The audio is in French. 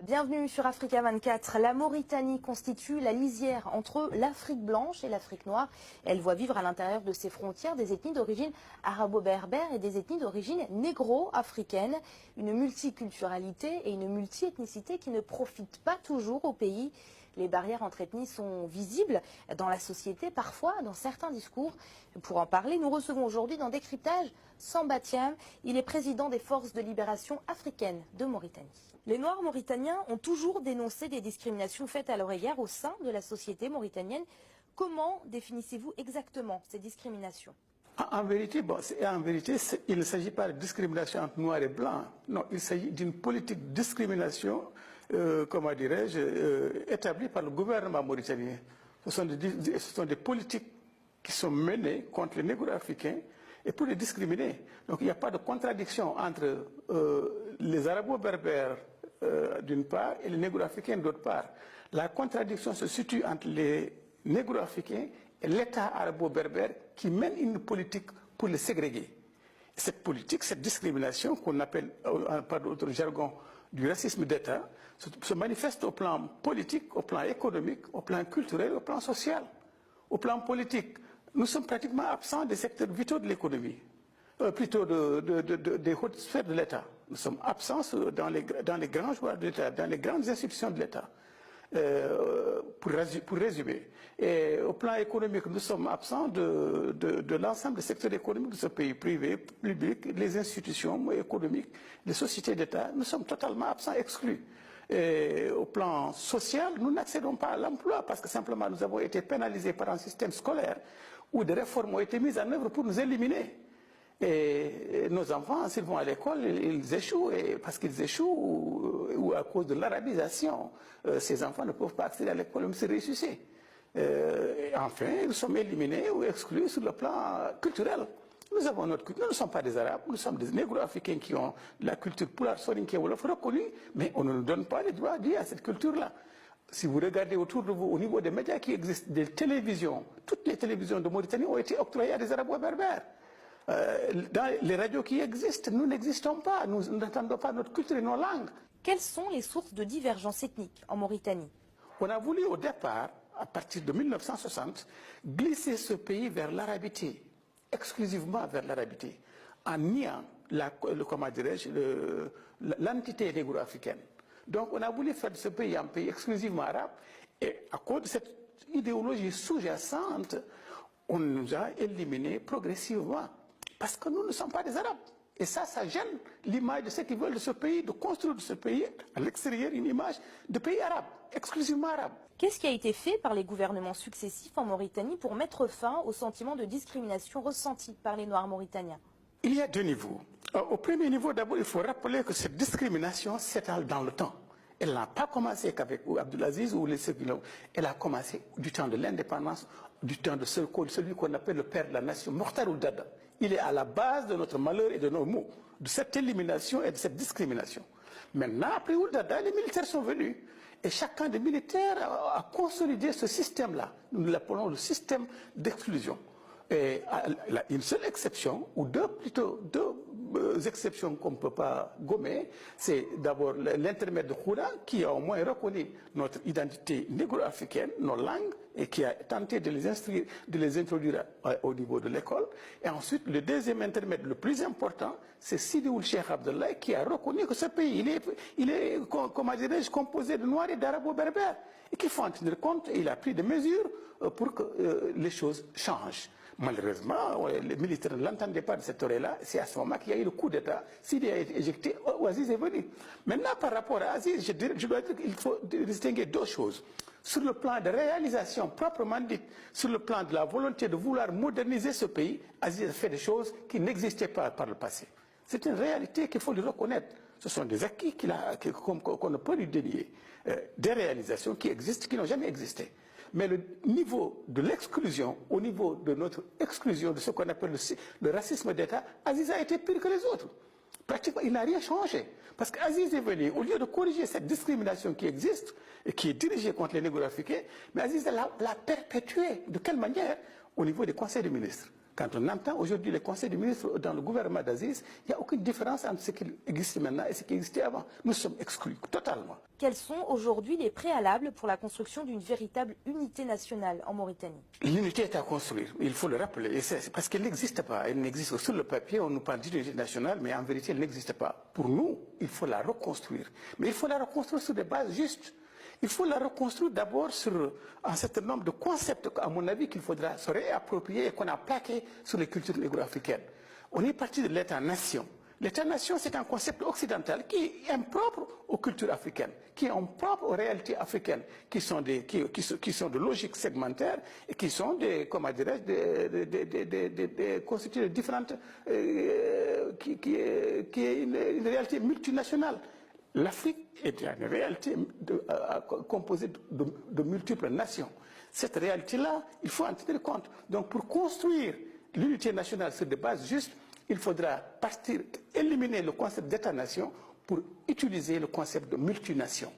Bienvenue sur Africa 24. La Mauritanie constitue la lisière entre l'Afrique blanche et l'Afrique noire. Elle voit vivre à l'intérieur de ses frontières des ethnies d'origine arabo-berbère et des ethnies d'origine négro-africaine. Une multiculturalité et une multiethnicité qui ne profitent pas toujours au pays. Les barrières entre ethnies sont visibles dans la société, parfois dans certains discours. Pour en parler, nous recevons aujourd'hui dans Décryptage Samba Thiam. Il est président des Forces de libération africaines de Mauritanie. Les Noirs mauritaniens ont toujours dénoncé des discriminations faites à leur égard au sein de la société mauritanienne. Comment définissez-vous exactement ces discriminations ? En vérité, il ne s'agit pas de discrimination entre noirs et blancs. Non, il s'agit d'une politique de discrimination, comment dirais-je, établie par le gouvernement mauritanien. Ce sont des politiques qui sont menées contre les négro-africains et pour les discriminer. Donc il n'y a pas de contradiction entre les arabo-berbères d'une part et les négro-africains d'autre part. La contradiction se situe entre les négro-africains et l'État arabo-berbère qui mène une politique pour les ségréguer. Cette politique, cette discrimination qu'on appelle par d'autres jargons du racisme d'État, se manifeste au plan politique, au plan économique, au plan culturel, au plan social. Au plan politique, nous sommes pratiquement absents des secteurs vitaux de l'économie, plutôt des hautes sphères de l'État. Nous sommes absents dans les grands joueurs de l'État, dans les grandes institutions de l'État. Pour résumer. Et au plan économique, nous sommes absents de l'ensemble des secteurs économiques de ce pays, privé, public, les institutions économiques, les sociétés d'État, nous sommes totalement absents, exclus. Et au plan social, nous n'accédons pas à l'emploi parce que simplement nous avons été pénalisés par un système scolaire où des réformes ont été mises en œuvre pour nous éliminer. Et nos enfants, s'ils vont à l'école, ils échouent, et parce qu'ils échouent ou à cause de l'arabisation, ces enfants ne peuvent pas accéder à l'école même s'ils réussissent. Et enfin, nous sommes éliminés ou exclus sur le plan culturel. Nous avons notre culture, nous ne sommes pas des Arabes, nous sommes des négro-africains qui ont la culture Pulaar Soninké Wolof reconnue, mais on ne nous donne pas les droits liés à cette culture-là. Si vous regardez autour de vous, au niveau des médias qui existent, des télévisions, toutes les télévisions de Mauritanie ont été octroyées à des Arabo-berbères. Dans les radios qui existent, nous n'existons pas, nous n'entendons pas notre culture et nos langues. Quelles sont les sources de divergence ethnique en Mauritanie ? On a voulu au départ, à partir de 1960, glisser ce pays vers l'arabité, exclusivement vers l'arabité, en niant l'entité négro-africaine. Donc on a voulu faire de ce pays un pays exclusivement arabe, et à cause de cette idéologie sous-jacente, on nous a éliminés progressivement. Parce que nous ne sommes pas des Arabes. Et ça gêne l'image de ceux qui veulent de ce pays, de construire de ce pays, à l'extérieur, une image de pays arabe, exclusivement arabe. Qu'est-ce qui a été fait par les gouvernements successifs en Mauritanie pour mettre fin au sentiment de discrimination ressenti par les Noirs mauritaniens ? Il y a deux niveaux. Au premier niveau, d'abord, il faut rappeler que cette discrimination s'étale dans le temps. Elle n'a pas commencé qu'avec Abdelaziz ou les Séguilons. Elle a commencé du temps de l'indépendance, du temps de celui qu'on appelle le père de la nation, Mokhtar Ould Daddah. Il est à la base de notre malheur et de nos maux, de cette élimination et de cette discrimination. Maintenant, après Ould Daddah, les militaires sont venus. Et chacun des militaires a consolidé ce système-là. Nous l'appelons le système d'exclusion. Et une seule exception, ou deux exceptions qu'on ne peut pas gommer, c'est d'abord l'intermède de Khoura, qui a au moins reconnu notre identité négro-africaine, nos langues, et qui a tenté de les introduire au niveau de l'école. Et ensuite, le deuxième intermède, le plus important, c'est Sidi Ould Cheikh Abdallah, qui a reconnu que ce pays, il est comment dirais-je, composé de Noirs et d'Arabo-berbères, et qu'il faut en tenir compte, et il a pris des mesures pour que les choses changent. Malheureusement, les militaires ne l'entendaient pas de cette oreille-là. C'est à ce moment qu'il y a eu le coup d'État. Sidi a été éjecté, Aziz est venu. Maintenant, par rapport à Aziz, je dois dire qu'il faut distinguer deux choses. Sur le plan de réalisation proprement dite, sur le plan de la volonté de vouloir moderniser ce pays, Aziz a fait des choses qui n'existaient pas par le passé. C'est une réalité qu'il faut lui reconnaître. Ce sont des acquis qu'on ne peut lui dénier. Des réalisations qui existent, qui n'ont jamais existé. Mais le niveau de l'exclusion, au niveau de notre exclusion de ce qu'on appelle le racisme d'État, Aziz a été pire que les autres. Pratiquement, il n'a rien changé. Parce qu'Aziz est venu, au lieu de corriger cette discrimination qui existe, et qui est dirigée contre les négro-africains, mais Aziz l'a perpétuée. De quelle manière? Au niveau des conseils des ministres. Quand on entend aujourd'hui les conseils des ministres dans le gouvernement d'Aziz, il n'y a aucune différence entre ce qui existe maintenant et ce qui existait avant. Nous sommes exclus totalement. Quels sont aujourd'hui les préalables pour la construction d'une véritable unité nationale en Mauritanie? L'unité est à construire, il faut le rappeler, et c'est parce qu'elle n'existe pas. Elle n'existe sur le papier, on nous parle d'unité nationale, mais en vérité, elle n'existe pas. Pour nous, il faut la reconstruire. Mais il faut la reconstruire sur des bases justes. Il faut la reconstruire d'abord sur un certain nombre de concepts, à mon avis, qu'il faudra se réapproprier et qu'on a plaqué sur les cultures négro-africaines. On est parti de l'État-nation. L'État-nation, c'est un concept occidental qui est impropre aux cultures africaines, qui est impropre aux réalités africaines, qui sont de logiques segmentaires et qui sont comment dirais-je, constituées de différentes, qui est une réalité multinationale. L'Afrique est une réalité composée de multiples nations. Cette réalité-là, il faut en tenir compte. Donc, pour construire l'unité nationale sur des bases justes, il faudra éliminer le concept d'État-nation pour utiliser le concept de multination.